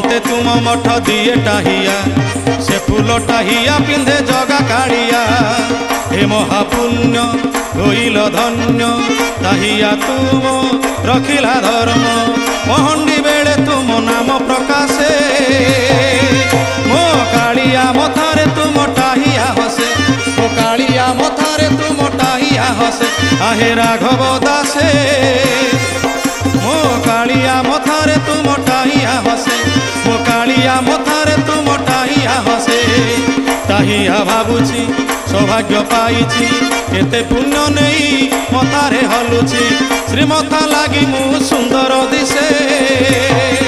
कहते तुम मठ दिए टाहिया से फूल टाहिया पिंधे जगा कालिया हे महापुण्य होइल धन्य टाहिया तुम रखिला धर्म पहंडी बेले तुम नाम प्रकाशे मो कालिया मथारे तुम टाहिया हसे मो कालिया मथारे तुम टाहिया हसे आहे राघव दासे मो कालिया मथारे तुम टाहिया हसे मो कालिया मथारे तुम टाहिया हसे ताहिया भावुची सौभाग्य पाइची केते पुण्य नहीं मथारे हलुची श्रीमथा लागी मु सुंदर दिसे।